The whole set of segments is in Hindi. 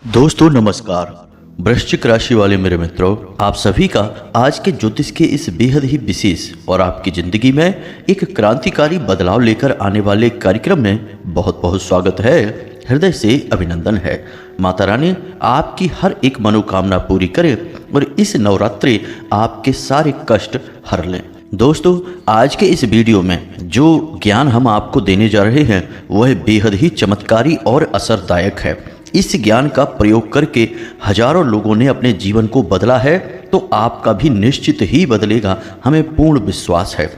दोस्तों नमस्कार। वृश्चिक राशि वाले मेरे मित्रों, आप सभी का आज के ज्योतिष के इस बेहद ही विशेष और आपकी जिंदगी में एक क्रांतिकारी बदलाव लेकर आने वाले कार्यक्रम में बहुत बहुत स्वागत है। हृदय से अभिनंदन है। माता रानी आपकी हर एक मनोकामना पूरी करे और इस नवरात्रि आपके सारे कष्ट हर लें। दोस्तों, आज के इस वीडियो में जो ज्ञान हम आपको देने जा रहे हैं वह बेहद ही चमत्कारी और असरदायक है। इस ज्ञान का प्रयोग करके हजारों लोगों ने अपने जीवन को बदला है, तो आपका भी निश्चित ही बदलेगा, हमें पूर्ण विश्वास है।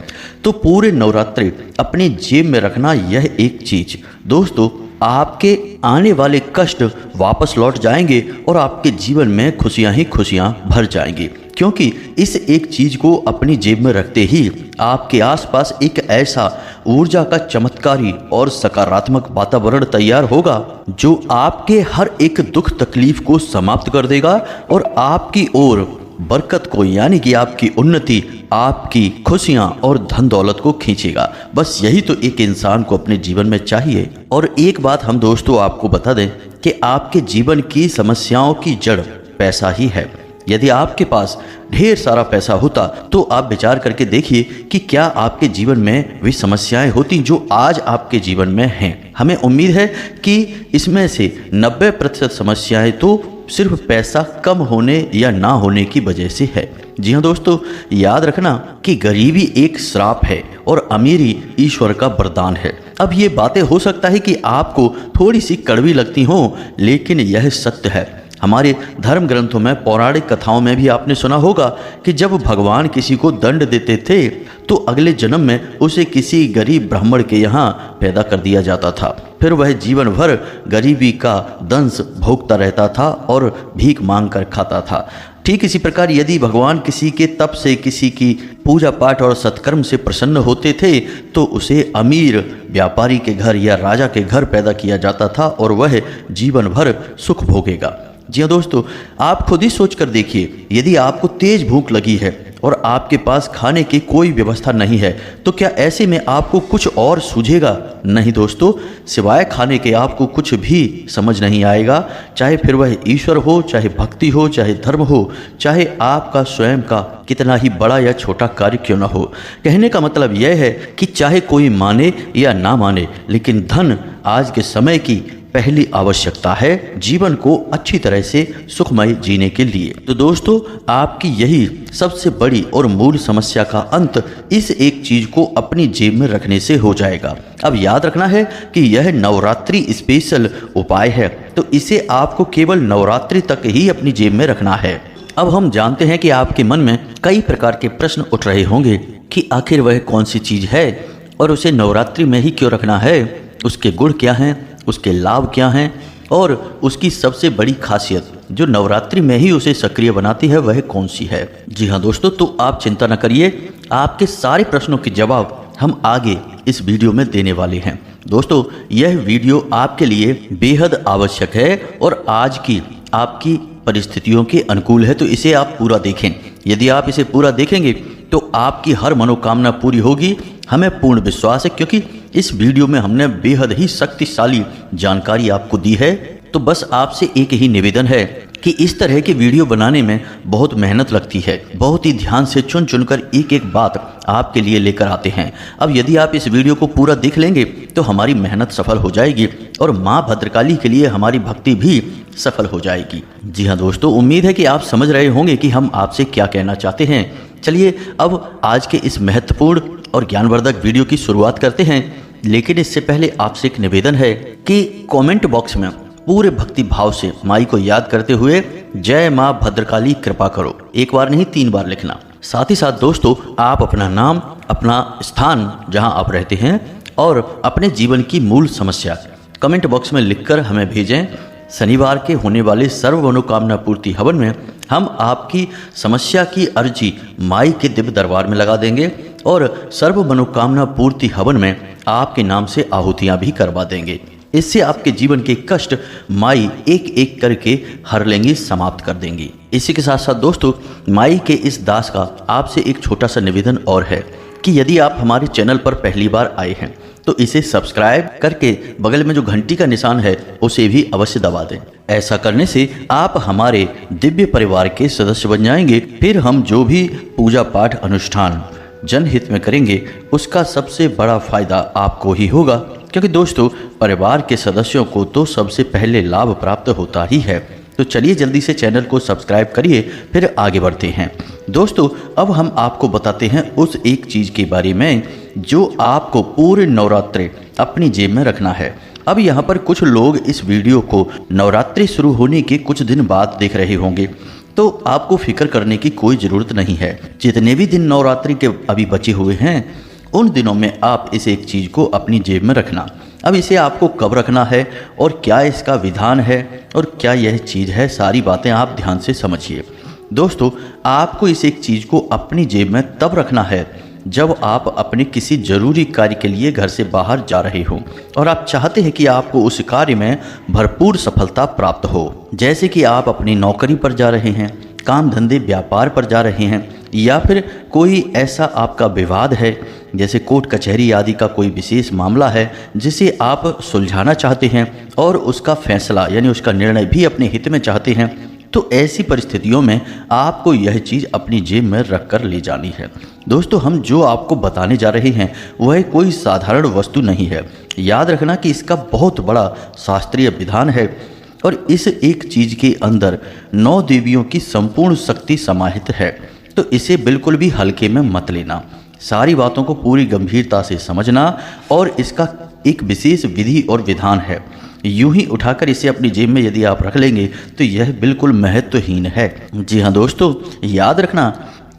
तो पूरे नवरात्रि अपनी जेब में रखना यह एक चीज। दोस्तों, आपके आने वाले कष्ट वापस लौट जाएंगे और आपके जीवन में खुशियां ही खुशियां भर जाएंगी, क्योंकि इस एक चीज को अपनी जेब में रखते ही आपके आसपास एक ऐसा ऊर्जा का चमत्कारी और सकारात्मक वातावरण तैयार होगा जो आपके हर एक दुख तकलीफ को समाप्त कर देगा और आपकी ओर बरकत को, यानी कि आपकी उन्नति, आपकी खुशियां और धन दौलत को खींचेगा। बस यही तो एक इंसान को अपने जीवन में चाहिए। और एक बात हम दोस्तों आपको बता दें कि आपके जीवन की समस्याओं की जड़ पैसा ही है। यदि आपके पास ढेर सारा पैसा होता तो आप विचार करके देखिए कि क्या आपके जीवन में वे समस्याएं होती जो आज आपके जीवन में हैं। हमें उम्मीद है कि इसमें से 90% समस्याएं तो सिर्फ पैसा कम होने या ना होने की वजह से है। जी हाँ दोस्तों, याद रखना कि गरीबी एक श्राप है और अमीरी ईश्वर का वरदान है। अब ये बातें हो सकता है कि आपको थोड़ी सी कड़वी लगती हों, लेकिन यह सत्य है। हमारे धर्म ग्रंथों में, पौराणिक कथाओं में भी आपने सुना होगा कि जब भगवान किसी को दंड देते थे तो अगले जन्म में उसे किसी गरीब ब्राह्मण के यहाँ पैदा कर दिया जाता था। फिर वह जीवन भर गरीबी का दंश भोगता रहता था और भीख मांग कर खाता था। ठीक इसी प्रकार यदि भगवान किसी के तप से, किसी की पूजा पाठ और सत्कर्म से प्रसन्न होते थे तो उसे अमीर व्यापारी के घर या राजा के घर पैदा किया जाता था और वह जीवन भर सुख भोगेगा। जी हाँ दोस्तों, आप खुद ही सोच कर देखिए, यदि आपको तेज भूख लगी है और आपके पास खाने की कोई व्यवस्था नहीं है तो क्या ऐसे में आपको कुछ और सूझेगा? नहीं दोस्तों, सिवाय खाने के आपको कुछ भी समझ नहीं आएगा। चाहे फिर वह ईश्वर हो, चाहे भक्ति हो, चाहे धर्म हो, चाहे आपका स्वयं का कितना ही बड़ा या छोटा कार्य क्यों ना हो। कहने का मतलब यह है कि चाहे कोई माने या ना माने, लेकिन धन आज के समय की पहली आवश्यकता है जीवन को अच्छी तरह से सुखमय जीने के लिए। तो दोस्तों, आपकी यही सबसे बड़ी और मूल समस्या का अंत इस एक चीज को अपनी जेब में रखने से हो जाएगा। अब याद रखना है कि यह नवरात्रि स्पेशल उपाय है, तो इसे आपको केवल नवरात्रि तक ही अपनी जेब में रखना है। अब हम जानते हैं कि आपके मन में कई प्रकार के प्रश्न उठ रहे होंगे कि आखिर वह कौन सी चीज है और उसे नवरात्रि में ही क्यों रखना है, उसके गुण क्या हैं, उसके लाभ क्या हैं और उसकी सबसे बड़ी खासियत जो नवरात्रि में ही उसे सक्रिय बनाती है वह कौन सी है। जी हाँ दोस्तों, तो आप चिंता न करिए, आपके सारे प्रश्नों के जवाब हम आगे इस वीडियो में देने वाले हैं। दोस्तों, यह वीडियो आपके लिए बेहद आवश्यक है और आज की आपकी परिस्थितियों के अनुकूल है, तो इसे आप पूरा देखें। यदि आप इसे पूरा देखेंगे तो आपकी हर मनोकामना पूरी होगी, हमें पूर्ण विश्वास है, क्योंकि इस वीडियो में हमने बेहद ही शक्तिशाली जानकारी आपको दी है। तो बस आपसे एक ही निवेदन है कि इस तरह के वीडियो बनाने में बहुत मेहनत लगती है, बहुत ही ध्यान से चुन चुनकर एक एक बात आपके लिए लेकर आते हैं। अब यदि आप इस वीडियो को पूरा देख लेंगे तो हमारी मेहनत सफल हो जाएगी और माँ भद्रकाली के लिए हमारी भक्ति भी सफल हो जाएगी। जी हाँ दोस्तों, उम्मीद है कि आप समझ रहे होंगे कि हम आपसे क्या कहना चाहते हैं। चलिए अब आज के इस महत्वपूर्ण और ज्ञानवर्धक वीडियो की शुरुआत करते हैं, लेकिन इससे पहले आपसे एक निवेदन है कि कमेंट बॉक्स में पूरे भक्ति भाव से माई को याद करते हुए जय माँ भद्रकाली कृपा करो एक बार नहीं 3 बार लिखना। साथ ही साथ दोस्तों, आप अपना नाम, अपना स्थान जहां आप रहते हैं और अपने जीवन की मूल समस्या कमेंट बॉक्स में लिखकर हमें भेजें। शनिवार के होने वाले सर्व मनोकामना पूर्ति हवन में हम आपकी समस्या की अर्जी माई के दिव्य दरबार में लगा देंगे और सर्व मनोकामना पूर्ति हवन में आपके नाम से आहुतियां भी करवा देंगे। इससे आपके जीवन के कष्ट माई एक एक करके हर लेंगी, समाप्त कर देंगी। इसी के साथ साथ दोस्तों, माई के इस दास का आपसे एक छोटा सा निवेदन और है कि यदि आप हमारे चैनल पर पहली बार आए हैं तो इसे सब्सक्राइब करके बगल में जो घंटी का निशान है उसे भी अवश्य दबा दें। ऐसा करने से आप हमारे दिव्य परिवार के सदस्य बन जाएंगे। फिर हम जो भी पूजा पाठ अनुष्ठान जनहित में करेंगे उसका सबसे बड़ा फायदा आपको ही होगा, क्योंकि दोस्तों परिवार के सदस्यों को तो सबसे पहले लाभ प्राप्त होता ही है। तो चलिए जल्दी से चैनल को सब्सक्राइब करिए, फिर आगे बढ़ते हैं। दोस्तों अब हम आपको बताते हैं उस एक चीज़ के बारे में जो आपको पूरे नवरात्रि अपनी जेब में रखना है। अब यहाँ पर कुछ लोग इस वीडियो को नवरात्रि शुरू होने के कुछ दिन बाद देख रहे होंगे, तो आपको फिक्र करने की कोई ज़रूरत नहीं है। जितने भी दिन नवरात्रि के अभी बचे हुए हैं उन दिनों में आप इस एक चीज़ को अपनी जेब में रखना। अब इसे आपको कब रखना है और क्या इसका विधान है और क्या यह चीज़ है, सारी बातें आप ध्यान से समझिए। दोस्तों आपको इस एक चीज़ को अपनी जेब में तब रखना है जब आप अपने किसी ज़रूरी कार्य के लिए घर से बाहर जा रहे हो और आप चाहते हैं कि आपको उस कार्य में भरपूर सफलता प्राप्त हो। जैसे कि आप अपनी नौकरी पर जा रहे हैं, काम धंधे व्यापार पर जा रहे हैं, या फिर कोई ऐसा आपका विवाद है जैसे कोर्ट कचहरी आदि का कोई विशेष मामला है जिसे आप सुलझाना चाहते हैं और उसका फैसला यानी उसका निर्णय भी अपने हित में चाहते हैं। तो ऐसी परिस्थितियों में आपको यह चीज़ अपनी जेब में रख कर ले जानी है। दोस्तों हम जो आपको बताने जा रहे हैं वह कोई साधारण वस्तु नहीं है। याद रखना कि इसका बहुत बड़ा शास्त्रीय विधान है और इस एक चीज़ के अंदर 9 देवियों की संपूर्ण शक्ति समाहित है। तो इसे बिल्कुल भी हल्के में मत लेना, सारी बातों को पूरी गंभीरता से समझना और इसका एक विशेष विधि और विधान है। यूं ही उठाकर इसे अपनी जेब में यदि आप रख लेंगे तो यह बिल्कुल महत्वहीन है। जी हाँ दोस्तों, याद रखना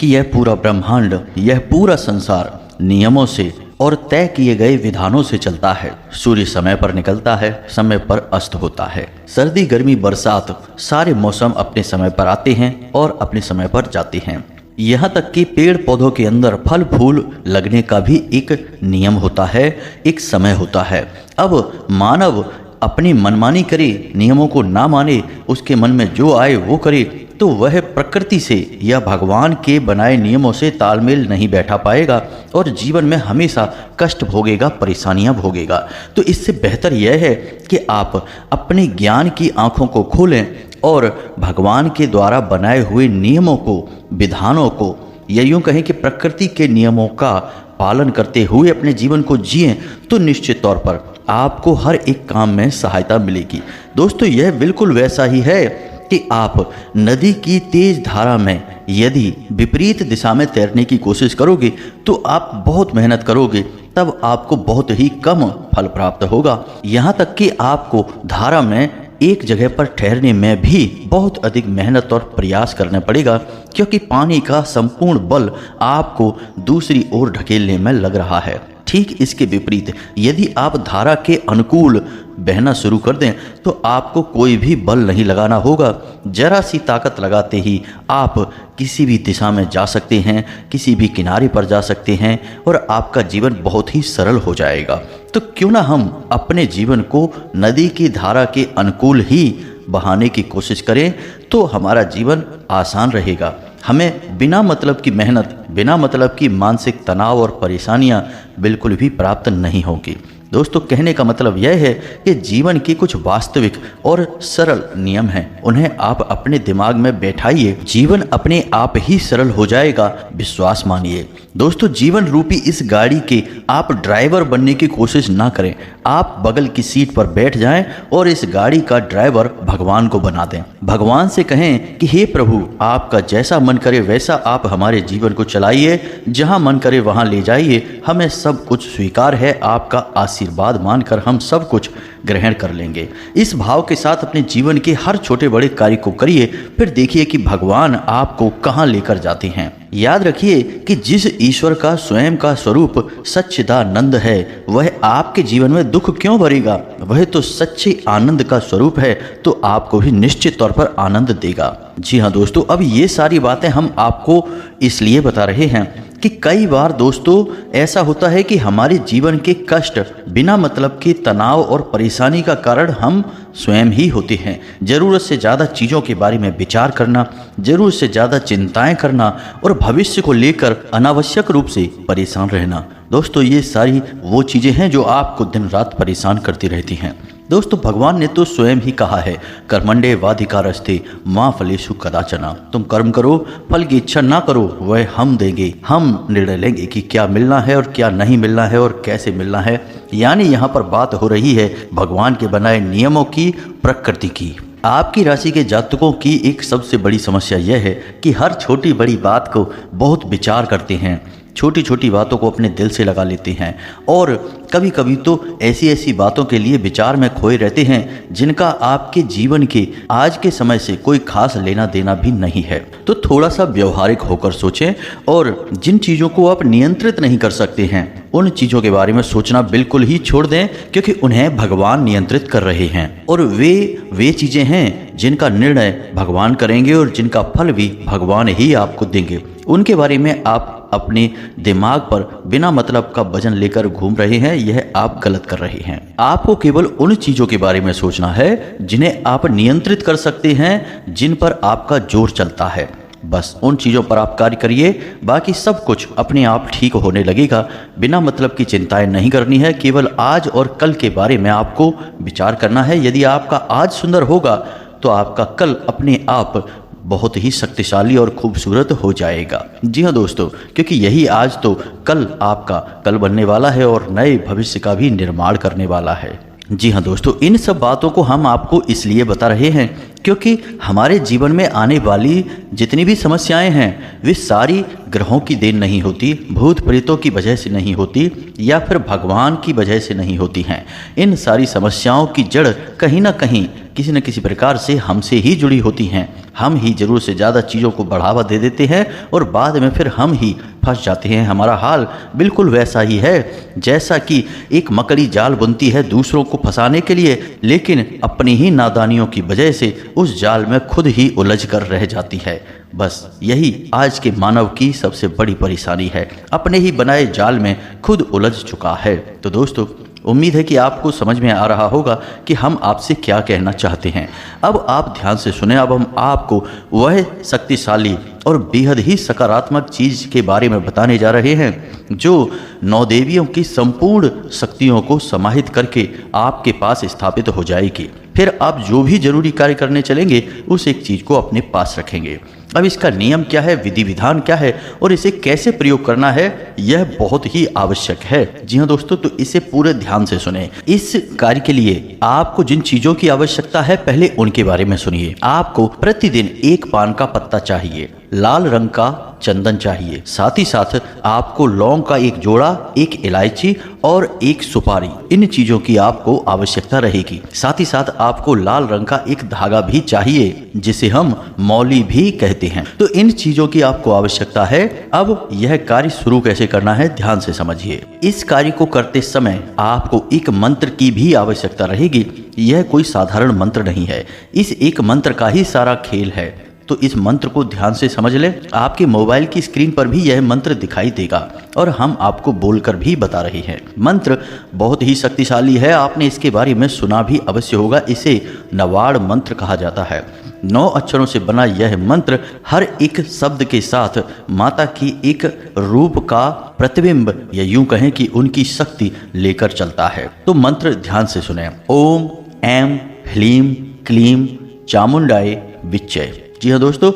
कि यह पूरा ब्रह्मांड, यह पूरा संसार नियमों से और तय किए गए विधानों से चलता है। सूर्य समय पर निकलता है, समय पर अस्त होता है। सर्दी गर्मी बरसात सारे मौसम अपने समय पर आते हैं और अपने समय पर जाते हैं। यहाँ तक कि पेड़ पौधों के अंदर फल फूल लगने का भी एक नियम होता है, एक समय होता है। अब मानव अपनी मनमानी करे, नियमों को ना माने, उसके मन में जो आए वो करे, तो वह प्रकृति से या भगवान के बनाए नियमों से तालमेल नहीं बैठा पाएगा और जीवन में हमेशा कष्ट भोगेगा, परेशानियां भोगेगा। तो इससे बेहतर यह है कि आप अपने ज्ञान की आंखों को खोलें और भगवान के द्वारा बनाए हुए नियमों को, विधानों को, या यूँ कहें कि प्रकृति के नियमों का पालन करते हुए अपने जीवन को जिएं, तो निश्चित तौर पर आपको हर एक काम में सहायता मिलेगी। दोस्तों यह बिल्कुल वैसा ही है कि आप नदी की तेज धारा में यदि विपरीत दिशा में तैरने की कोशिश करोगे तो आप बहुत मेहनत करोगे, तब आपको बहुत ही कम फल प्राप्त होगा। यहाँ तक कि आपको धारा में एक जगह पर ठहरने में भी बहुत अधिक मेहनत और प्रयास करना पड़ेगा, क्योंकि पानी का संपूर्ण बल आपको दूसरी ओर ढकेलने में लग रहा है। ठीक इसके विपरीत यदि आप धारा के अनुकूल बहना शुरू कर दें तो आपको कोई भी बल नहीं लगाना होगा। जरा सी ताकत लगाते ही आप किसी भी दिशा में जा सकते हैं, किसी भी किनारे पर जा सकते हैं और आपका जीवन बहुत ही सरल हो जाएगा। तो क्यों ना हम अपने जीवन को नदी की धारा के अनुकूल ही बहाने की कोशिश करें, तो हमारा जीवन आसान रहेगा। हमें बिना मतलब की मेहनत, बिना मतलब की मानसिक तनाव और परेशानियां बिल्कुल भी प्राप्त नहीं होंगी। दोस्तों कहने का मतलब यह है कि जीवन के कुछ वास्तविक और सरल नियम हैं, उन्हें आप अपने दिमाग में बैठाइए, जीवन अपने आप ही सरल हो जाएगा, विश्वास मानिए। दोस्तों जीवन रूपी इस गाड़ी के आप ड्राइवर बनने की कोशिश ना करें, आप बगल की सीट पर बैठ जाएं और इस गाड़ी का ड्राइवर भगवान को बना दें। भगवान से कहें कि हे प्रभु, आपका जैसा मन करे वैसा आप हमारे जीवन को चलाइए, जहां मन करे वहां ले जाइए, हमें सब कुछ स्वीकार है, आपका आशीर्वाद मानकर हम सब कुछ ग्रहण कर लेंगे। इस भाव के साथ अपने जीवन के हर छोटे बड़े कार्य को करिए, फिर देखिए कि भगवान आपको कहां लेकर जाते हैं। याद रखिए कि जिस ईश्वर का स्वयं का स्वरूप सच्चिदानंद है, वह आपके जीवन में दुख क्यों भरेगा? वह तो सच्चे आनंद का स्वरूप है, तो आपको भी निश्चित तौर पर आनंद देगा। जी हाँ दोस्तों, अब ये सारी बातें हम आपको इसलिए बता रहे हैं कि कई बार दोस्तों ऐसा होता है कि हमारे जीवन के कष्ट, बिना मतलब के तनाव और परेशानी का कारण हम स्वयं ही होते हैं। ज़रूरत से ज़्यादा चीज़ों के बारे में विचार करना, ज़रूरत से ज़्यादा चिंताएं करना और भविष्य को लेकर अनावश्यक रूप से परेशान रहना, दोस्तों ये सारी वो चीज़ें हैं जो आपको दिन रात परेशान करती रहती हैं। दोस्तों भगवान ने तो स्वयं ही कहा है, कर्मण्डे वाधिकारस्ते माँ फलेषु कदाचन, तुम कर्म करो, फल की इच्छा ना करो, वह हम देंगे। हम निर्णय लेंगे कि क्या मिलना है और क्या नहीं मिलना है और कैसे मिलना है। यानी यहाँ पर बात हो रही है भगवान के बनाए नियमों की, प्रकृति की। आपकी राशि के जातकों की एक सबसे बड़ी समस्या यह है कि हर छोटी बड़ी बात को बहुत विचार करते हैं, छोटी छोटी बातों को अपने दिल से लगा लेते हैं और कभी कभी तो ऐसी ऐसी बातों के लिए विचार में खोए रहते हैं जिनका आपके जीवन के आज के समय से कोई खास लेना देना भी नहीं है। तो थोड़ा सा व्यवहारिक होकर सोचें और जिन चीज़ों को आप नियंत्रित नहीं कर सकते हैं उन चीज़ों के बारे में सोचना बिल्कुल ही छोड़ दें, क्योंकि उन्हें भगवान नियंत्रित कर रहे हैं और वे चीज़ें हैं जिनका निर्णय भगवान करेंगे और जिनका फल भी भगवान ही आपको देंगे। उनके बारे में आप अपने दिमाग पर बिना मतलब का वजन लेकर घूम रहे हैं, यह आप गलत कर रहे हैं। आपको केवल उन चीज़ों के बारे में सोचना है जिन्हें आप नियंत्रित कर सकते हैं, जिन पर आपका जोर चलता है। बस उन चीज़ों पर आप कार्य करिए, बाकी सब कुछ अपने आप ठीक होने लगेगा। बिना मतलब की चिंताएं नहीं करनी है, केवल आज और कल के बारे में आपको विचार करना है। यदि आपका आज सुंदर होगा तो आपका कल अपने आप बहुत ही शक्तिशाली और खूबसूरत हो जाएगा। जी हाँ दोस्तों, क्योंकि यही आज तो कल आपका कल बनने वाला है और नए भविष्य का भी निर्माण करने वाला है। जी हाँ दोस्तों, इन सब बातों को हम आपको इसलिए बता रहे हैं क्योंकि हमारे जीवन में आने वाली जितनी भी समस्याएं हैं वे सारी ग्रहों की देन नहीं होती, भूत प्रेतों की वजह से नहीं होती या फिर भगवान की वजह से नहीं होती हैं। इन सारी समस्याओं की जड़ कहीं ना कहीं किसी न किसी प्रकार से हमसे ही जुड़ी होती हैं। हम ही जरूर से ज़्यादा चीज़ों को बढ़ावा दे देते हैं और बाद में फिर हम ही फंस जाते हैं। हमारा हाल बिल्कुल वैसा ही है जैसा कि एक मकड़ी जाल बुनती है दूसरों को फंसाने के लिए, लेकिन अपनी ही नादानियों की वजह से उस जाल में खुद ही उलझ कर रह जाती है। बस यही आज के मानव की सबसे बड़ी परेशानी है, अपने ही बनाए जाल में खुद उलझ चुका है। तो दोस्तों उम्मीद है कि आपको समझ में आ रहा होगा कि हम आपसे क्या कहना चाहते हैं। अब आप ध्यान से सुने। अब हम आपको वह शक्तिशाली और बेहद ही सकारात्मक चीज़ के बारे में बताने जा रहे हैं जो नौ देवियों की संपूर्ण शक्तियों को समाहित करके आपके पास स्थापित हो जाएगी। फिर आप जो भी जरूरी कार्य करने चलेंगे उस एक चीज़ को अपने पास रखेंगे। अब इसका नियम क्या है, विधि विधान क्या है और इसे कैसे प्रयोग करना है, यह बहुत ही आवश्यक है। जी हाँ दोस्तों, तो इसे पूरे ध्यान से सुने। इस कार्य के लिए आपको जिन चीजों की आवश्यकता है पहले उनके बारे में सुनिए। आपको प्रतिदिन एक पान का पत्ता चाहिए, लाल रंग का चंदन चाहिए, साथ ही साथ आपको लौंग का एक जोड़ा, एक इलायची और एक सुपारी, इन चीजों की आपको आवश्यकता रहेगी। साथ ही साथ आपको लाल रंग का एक धागा भी चाहिए जिसे हम मौली भी कहते हैं। तो इन चीजों की आपको आवश्यकता है। अब यह कार्य शुरू कैसे करना है ध्यान से समझिए। इस कार्य को करते समय आपको एक मंत्र की भी आवश्यकता रहेगी। यह कोई साधारण मंत्र नहीं है, इस एक मंत्र का ही सारा खेल है। तो इस मंत्र को ध्यान से समझ लें। आपके मोबाइल की स्क्रीन पर भी यह मंत्र दिखाई देगा और हम आपको बोलकर भी बता रहे हैं। मंत्र बहुत ही शक्तिशाली है, आपने इसके बारे में सुना भी अवश्य होगा। इसे नवाड़ मंत्र कहा जाता है। 9 अक्षरों से बना यह मंत्र हर एक शब्द के साथ माता की एक रूप का प्रतिबिंब या यूं कहें कि उनकी शक्ति लेकर चलता है। तो मंत्र ध्यान से सुने। ओम ऐं ह्लीं क्लीं चामुंडाय विच्चे। जी हाँ दोस्तों,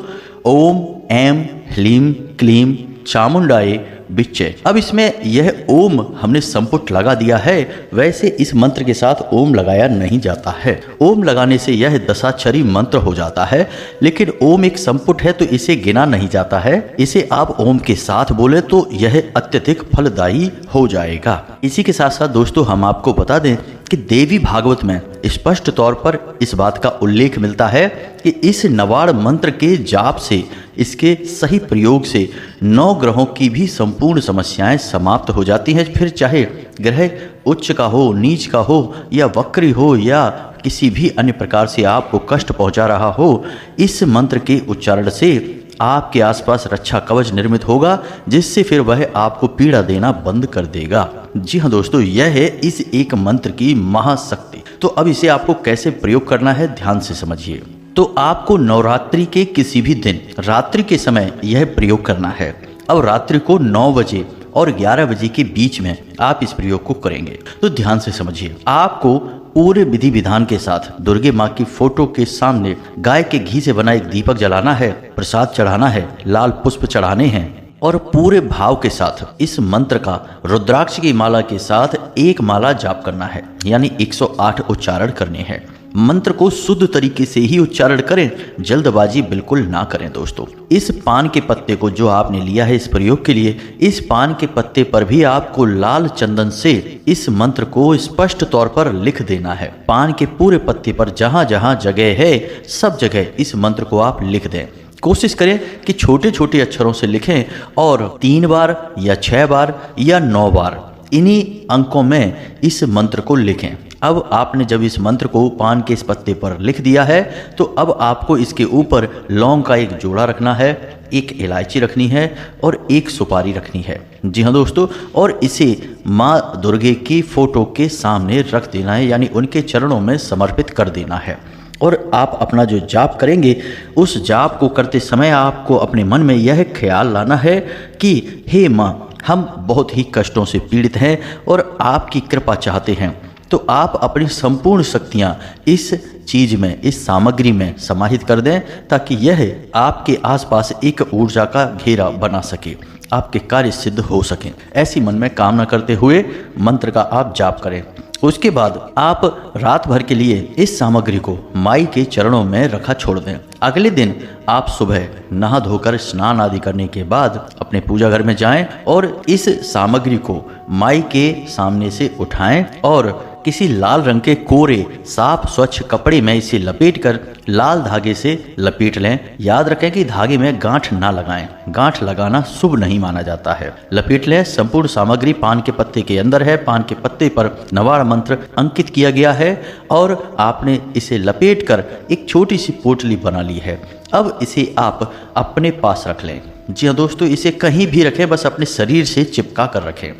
ओम ऐं ह्लीं क्लीं चामुंडाय विच्चे। अब इसमें यह ओम हमने संपुट लगा दिया है, वैसे इस मंत्र के साथ ओम लगाया नहीं जाता है। ओम लगाने से यह दशाक्षरी मंत्र हो जाता है, लेकिन ओम एक संपुट है तो इसे गिना नहीं जाता है। इसे आप ओम के साथ बोले तो यह अत्यधिक फलदायी हो जाएगा। इसी के साथ साथ दोस्तों हम आपको बता दें कि देवी भागवत में स्पष्ट तौर पर इस बात का उल्लेख मिलता है कि इस नवाड़ मंत्र के जाप से, इसके सही प्रयोग से 9 ग्रहों की भी संपूर्ण समस्याएं समाप्त हो जाती हैं। फिर चाहे ग्रह उच्च का हो, नीच का हो या वक्री हो या किसी भी अन्य प्रकार से आपको कष्ट पहुंचा रहा हो, इस मंत्र के उच्चारण से आपके आसपास रक्षा कवच निर्मित होगा, जिससे फिर वह आपको पीड़ा देना बंद कर देगा। जी हाँ दोस्तों, यह है इस एक मंत्र की महाशक्ति। तो अब इसे आपको कैसे प्रयोग करना है ध्यान से समझिए। तो आपको नवरात्रि के किसी भी दिन रात्रि के समय यह प्रयोग करना है। अब रात्रि को 9 बजे और 11 बजे के बीच में आप इस प्रयोग को करेंगे। तो ध्यान से समझिए, आपको पूरे विधि विधान के साथ दुर्गे माँ की फोटो के सामने गाय के घी से बना एक दीपक जलाना है, प्रसाद चढ़ाना है, लाल पुष्प चढ़ाने हैं और पूरे भाव के साथ इस मंत्र का रुद्राक्ष की माला के साथ एक माला जाप करना है, यानी 108 उच्चारण करने हैं। मंत्र को शुद्ध तरीके से ही उच्चारण करें, जल्दबाजी बिल्कुल ना करें दोस्तों। इस पान के पत्ते को जो आपने लिया है इस प्रयोग के लिए, इस पान के पत्ते पर भी आपको लाल चंदन से इस मंत्र को स्पष्ट तौर पर लिख देना है। पान के पूरे पत्ते पर जहां जहां जगह है सब जगह इस मंत्र को आप लिख दें। कोशिश करें कि छोटे छोटे अक्षरों से लिखें और 3 बार या 6 बार या 9 बार इन्हीं अंकों में इस मंत्र को लिखें। अब आपने जब इस मंत्र को पान के इस पत्ते पर लिख दिया है तो अब आपको इसके ऊपर लौंग का एक जोड़ा रखना है, एक इलायची रखनी है और एक सुपारी रखनी है। जी हाँ दोस्तों, और इसे माँ दुर्गे की फोटो के सामने रख देना है, यानी उनके चरणों में समर्पित कर देना है। और आप अपना जो जाप करेंगे उस जाप को करते समय आपको अपने मन में यह ख्याल लाना है कि हे माँ, हम बहुत ही कष्टों से पीड़ित हैं और आपकी कृपा चाहते हैं। तो आप अपनी संपूर्ण शक्तियाँ इस चीज में, इस सामग्री में समाहित कर दें ताकि यह आपके आसपास एक ऊर्जा का घेरा बना सके, आपके कार्य सिद्ध हो सके। ऐसी मन में कामना करते हुए मंत्र का आप जाप करें। उसके बाद आप रात भर के लिए इस सामग्री को माई के चरणों में रखा छोड़ दें। अगले दिन आप सुबह नहा धोकर स्नान आदि करने के बाद अपने पूजा घर में जाएं और इस सामग्री को माई के सामने से उठाएं और किसी लाल रंग के कोरे साफ स्वच्छ कपड़े में इसे लपेटकर लाल धागे से लपेट लें। याद रखें कि धागे में गांठ ना लगाएं, गांठ लगाना शुभ नहीं माना जाता है। लपेट लें। संपूर्ण सामग्री पान के पत्ते के अंदर है। पान के पत्ते पर नवाड़ मंत्र अंकित किया गया है और आपने इसे लपेटकर एक छोटी सी पोटली बना ली है। अब इसे आप अपने पास रख लें। जी हाँ दोस्तों, इसे कहीं भी रखें, बस अपने शरीर से चिपका कर रखें।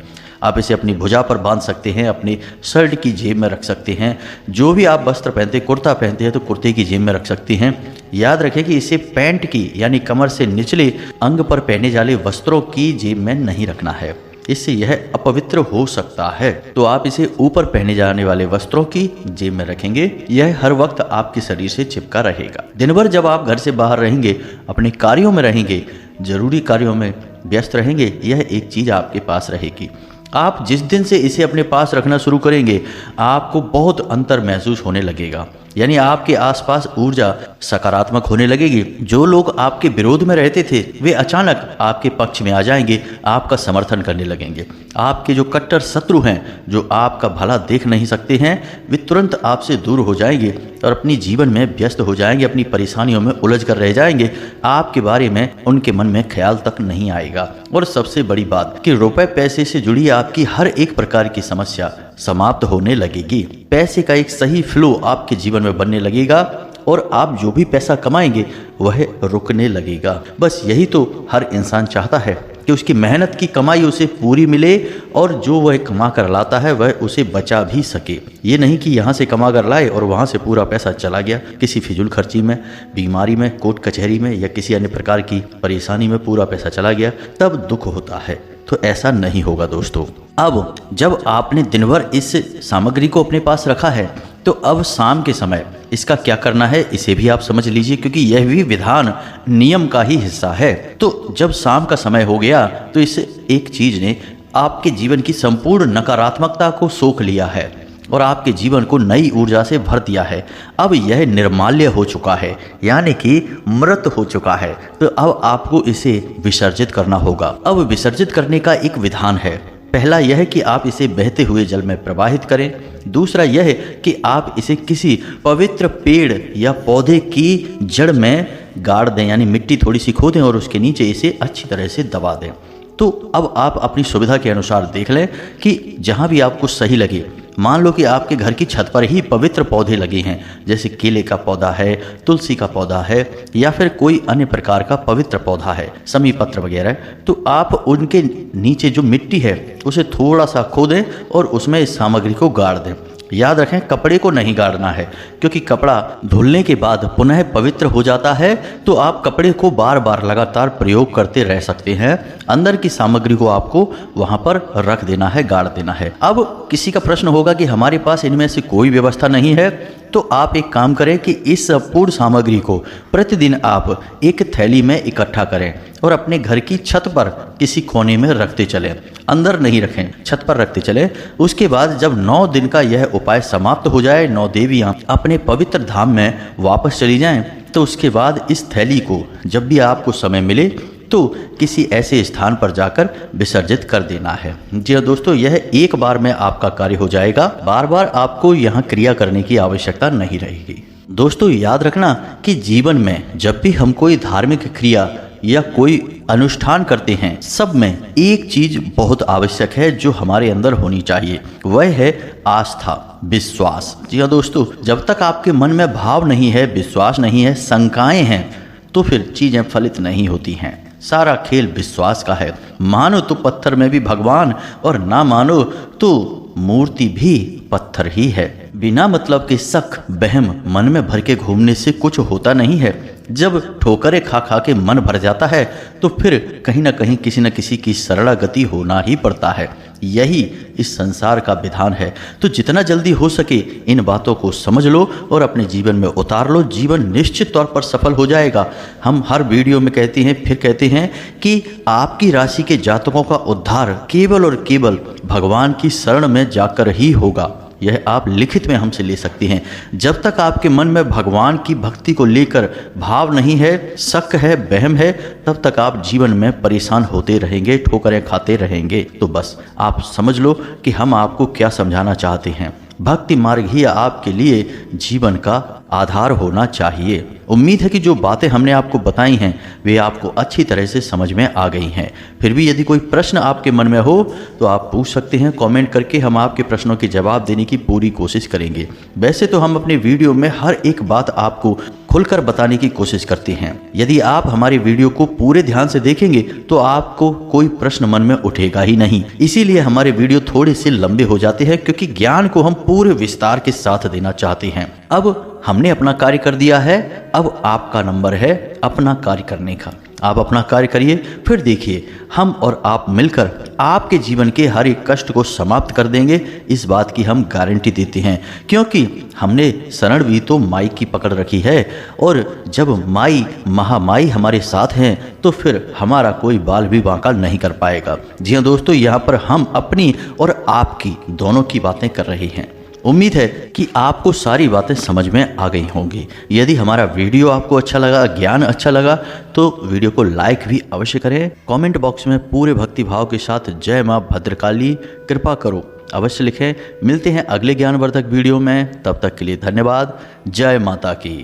आप इसे अपनी भुजा पर बांध सकते हैं, अपनी शर्ट की जेब में रख सकते हैं। जो भी आप वस्त्र पहनते, कुर्ता पहनते हैं तो कुर्ते की जेब में रख सकते हैं। याद रखें कि इसे पैंट की यानी कमर से निचले अंग पर पहने जाने वस्त्रों की जेब में नहीं रखना है, इससे यह अपवित्र हो सकता है। तो आप इसे ऊपर पहने जाने वाले वस्त्रों की जेब में रखेंगे। यह हर वक्त आपके शरीर से चिपका रहेगा। दिन भर जब आप घर से बाहर रहेंगे, अपने कार्यों में रहेंगे, जरूरी कार्यों में व्यस्त रहेंगे, यह एक चीज आपके पास रहेगी। आप जिस दिन से इसे अपने पास रखना शुरू करेंगे आपको बहुत अंतर महसूस होने लगेगा, यानी आपके आसपास ऊर्जा सकारात्मक होने लगेगी। जो लोग आपके विरोध में रहते थे वे अचानक आपके पक्ष में आ जाएंगे, आपका समर्थन करने लगेंगे। आपके जो कट्टर शत्रु हैं, जो आपका भला देख नहीं सकते हैं, वे तुरंत आपसे दूर हो जाएंगे और अपनी जीवन में व्यस्त हो जाएंगे, अपनी परेशानियों में उलझ कर रह जाएंगे। आपके बारे में उनके मन में ख्याल तक नहीं आएगा। और सबसे बड़ी बात कि रुपए पैसे से जुड़ी आपकी हर एक प्रकार की समस्या समाप्त होने लगेगी। पैसे का एक सही फ्लो आपके जीवन में बनने लगेगा और आप जो भी पैसा कमाएंगे वह रुकने लगेगा। बस यही तो हर इंसान चाहता है कि उसकी मेहनत की कमाई उसे पूरी मिले और जो वह कमा कर लाता है वह उसे बचा भी सके। ये नहीं कि यहाँ से कमा कर लाए और वहाँ से पूरा पैसा चला गया, किसी फिजूल खर्ची में, बीमारी में, कोर्ट कचहरी में या किसी अन्य प्रकार की परेशानी में पूरा पैसा चला गया, तब दुख होता है। तो ऐसा नहीं होगा दोस्तों। अब जब आपने दिन भर इस सामग्री को अपने पास रखा है तो अब शाम के समय इसका क्या करना है इसे भी आप समझ लीजिए, क्योंकि यह भी विधान नियम का ही हिस्सा है। तो जब शाम का समय हो गया तो इस एक चीज ने आपके जीवन की संपूर्ण नकारात्मकता को सोख लिया है और आपके जीवन को नई ऊर्जा से भर दिया है। अब यह निर्माल्य हो चुका है, यानी कि मृत हो चुका है। तो अब आपको इसे विसर्जित करना होगा। अब विसर्जित करने का एक विधान है। पहला यह है कि आप इसे बहते हुए जल में प्रवाहित करें। दूसरा यह है कि आप इसे किसी पवित्र पेड़ या पौधे की जड़ में गाड़ दें, यानी मिट्टी थोड़ी सी खोदें और उसके नीचे इसे अच्छी तरह से दबा दें। तो अब आप अपनी सुविधा के अनुसार देख लें कि जहाँ भी आपको सही लगे। मान लो कि आपके घर की छत पर ही पवित्र पौधे लगे हैं, जैसे केले का पौधा है, तुलसी का पौधा है या फिर कोई अन्य प्रकार का पवित्र पौधा है, समी पत्र वगैरह। तो आप उनके नीचे जो मिट्टी है उसे थोड़ा सा खोदें और उसमें इस सामग्री को गाड़ दें। याद रखें कपड़े को नहीं गाड़ना है, क्योंकि कपड़ा धुलने के बाद पुनः पवित्र हो जाता है। तो आप कपड़े को बार बार लगातार प्रयोग करते रह सकते हैं। अंदर की सामग्री को आपको वहां पर रख देना है, गाड़ देना है। अब किसी का प्रश्न होगा कि हमारे पास इनमें से कोई व्यवस्था नहीं है, तो आप एक काम करें कि इस पूर्ण सामग्री को प्रतिदिन आप एक थैली में इकट्ठा करें और अपने घर की छत पर किसी कोने में रखते चलें। अंदर नहीं रखें, छत पर रखते चलें। उसके बाद जब 9 दिन का यह उपाय समाप्त हो जाए, 9 देवियां अपने पवित्र धाम में वापस चली जाएं, तो उसके बाद इस थैली को जब भी आपको समय मिले तो किसी ऐसे स्थान पर जाकर विसर्जित कर देना है। जी हाँ दोस्तों, यह एक बार में आपका कार्य हो जाएगा, बार बार आपको यहाँ क्रिया करने की आवश्यकता नहीं रहेगी। दोस्तों याद रखना कि जीवन में जब भी हम कोई धार्मिक क्रिया या कोई अनुष्ठान करते हैं, सब में एक चीज बहुत आवश्यक है जो हमारे अंदर होनी चाहिए, वह है आस्था, विश्वास। जी हाँ दोस्तों, जब तक आपके मन में भाव नहीं है, विश्वास नहीं है, शंकाएं हैं, तो फिर चीजें फलित नहीं होती हैं। सारा खेल विश्वास का है। मानो तो पत्थर में भी भगवान, और ना मानो तो मूर्ति भी पत्थर ही है। बिना मतलब के शक बहम मन में भर के घूमने से कुछ होता नहीं है। जब ठोकरें खा खा के मन भर जाता है तो फिर कहीं ना कहीं किसी न किसी की शरणागति होना ही पड़ता है। यही इस संसार का विधान है। तो जितना जल्दी हो सके इन बातों को समझ लो और अपने जीवन में उतार लो। जीवन निश्चित तौर पर सफल हो जाएगा। हम हर वीडियो में कहते हैं, फिर कहते हैं कि आपकी राशि के जातकों का उद्धार केवल और केवल भगवान की शरण में जाकर ही होगा। यह आप लिखित में हमसे ले सकते हैं। जब तक आपके मन में भगवान की भक्ति को लेकर भाव नहीं है, शक है, बहम है, तब तक आप जीवन में परेशान होते रहेंगे, ठोकरें खाते रहेंगे। तो बस आप समझ लो कि हम आपको क्या समझाना चाहते हैं। भक्ति मार्ग ही आपके लिए जीवन का आधार होना चाहिए। उम्मीद है कि जो बातें हमने आपको बताई हैं वे आपको अच्छी तरह से समझ में आ गई हैं। फिर भी यदि कोई प्रश्न आपके मन में हो तो आप पूछ सकते हैं कमेंट करके। हम आपके प्रश्नों के जवाब देने की पूरी कोशिश करेंगे। वैसे तो हम अपने वीडियो में हर एक बात आपको खुलकर बताने की कोशिश करते हैं। यदि आप हमारी वीडियो को पूरे ध्यान से देखेंगे तो आपको कोई प्रश्न मन में उठेगा ही नहीं। इसीलिए हमारे वीडियो थोड़े से लंबे हो जाते हैं, क्योंकि ज्ञान को हम पूरे विस्तार के साथ देना चाहते हैं। अब हमने अपना कार्य कर दिया है, अब आपका नंबर है अपना कार्य करने का। आप अपना कार्य करिए, फिर देखिए हम और आप मिलकर आपके जीवन के हर एक कष्ट को समाप्त कर देंगे। इस बात की हम गारंटी देते हैं, क्योंकि हमने शरण भी तो माई की पकड़ रखी है। और जब माई महामाई हमारे साथ हैं तो फिर हमारा कोई बाल भी बांका नहीं कर पाएगा। जी हाँ दोस्तों, यहाँ पर हम अपनी और आपकी दोनों की बातें कर रहे हैं। उम्मीद है कि आपको सारी बातें समझ में आ गई होंगी। यदि हमारा वीडियो आपको अच्छा लगा, ज्ञान अच्छा लगा, तो वीडियो को लाइक भी अवश्य करें। कमेंट बॉक्स में पूरे भक्ति भाव के साथ जय माँ भद्रकाली कृपा करो अवश्य लिखें। मिलते हैं अगले ज्ञानवर्धक वीडियो में, तब तक के लिए धन्यवाद। जय माता की।